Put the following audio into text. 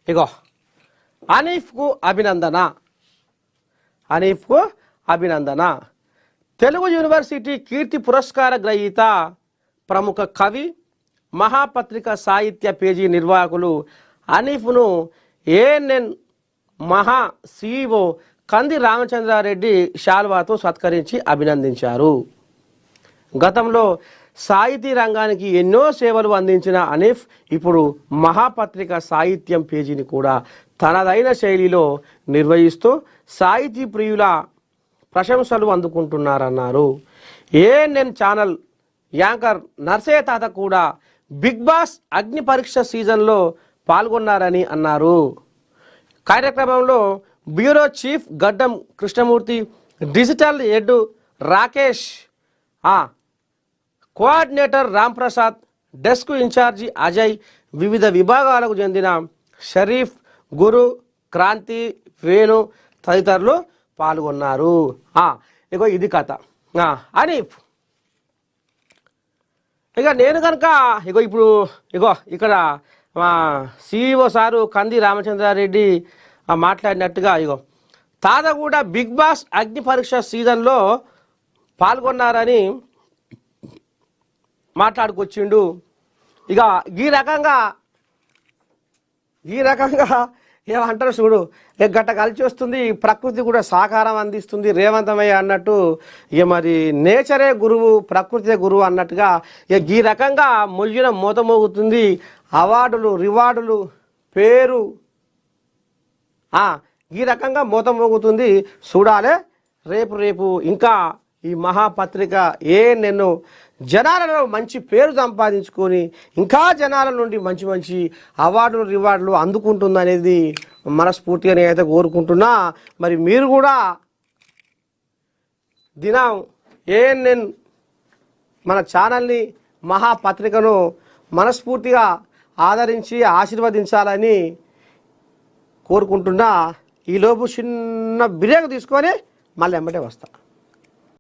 ఇగో హనీఫ్కు అభినందన. హనీఫ్కు అభినందన. Telugu university కీర్తి పురస్కార గ్రహీత ప్రముఖ కవి మహాపత్రిక సాహిత్య పేజీ నిర్వాహకులు హనీఫ్ను ఏఎన్ఎన్ మహా సిఇఓ కంది రామచంద్రారెడ్డి శాల్వాతో సత్కరించి అభినందించారు. గతంలో సాహితీ రంగానికి ఎన్నో సేవలు అందించిన హనీఫ్ ఇప్పుడు మహాపత్రిక సాహిత్యం పేజీని కూడా తనదైన శైలిలో నిర్వహిస్తూ సాహితీ ప్రియుల ప్రశంసలు అందుకుంటున్నారన్నారు. ఏఎన్ఎన్ ఛానల్ యాంకర్ నర్సయ్య తాత కూడా బిగ్ బాస్ అగ్ని పరీక్ష సీజన్లో పాల్గొన్నారని అన్నారు. కార్యక్రమంలో bureau chief Gaddam Krishnamurthy, digital head Rakesh, coordinator Ramprasad, desk incharge Ajay, వివిధ విభాగాలకు చెందిన షరీఫ్, గురు, క్రాంతి, వేణు తదితరులు పాల్గొన్నారు. ఇగో ఇది కథ. అని ఇక నేను కనుక ఇప్పుడు ఇక్కడ మా సిఇఓ సారు కంది రామచంద్రారెడ్డి మాట్లాడినట్టుగా తాత కూడా బిగ్ బాస్ అగ్ని పరీక్ష సీజన్లో పాల్గొన్నారని మాట్లాడుకొచ్చిండు. ఇక ఈ రకంగా ఏమంటారు చూడు, గట్ట కలిసి వస్తుంది, ప్రకృతి కూడా సహకారం అందిస్తుంది రేవంతమయ్య అన్నట్టు. ఇక మరి నేచరే గురువు, ప్రకృతే గురువు అన్నట్టుగా ఈ రకంగా మొయ్యిన మోతమోగుతుంది. అవార్డులు, రివార్డులు, పేరు ఈ రకంగా మోతమోగుతుంది. చూడాలి రేపు ఇంకా ఈ మహాపత్రిక ఏఎన్ఎన్ జనాలలో మంచి పేరు సంపాదించుకొని ఇంకా జనాల నుండి మంచి మంచి అవార్డులు, రివార్డులు అందుకుంటుందనేది మనస్ఫూర్తిగా నేనైతే కోరుకుంటున్నా. మరి మీరు కూడా దినం ఏఎన్ఎన్ మన ఛానల్ని, మహాపత్రికను మనస్ఫూర్తిగా ఆదరించి ఆశీర్వదించాలని కోరుకుంటున్నా. ఈలోపు చిన్న బ్రేక్ తీసుకొని మళ్ళీ వెంబడే వస్తా.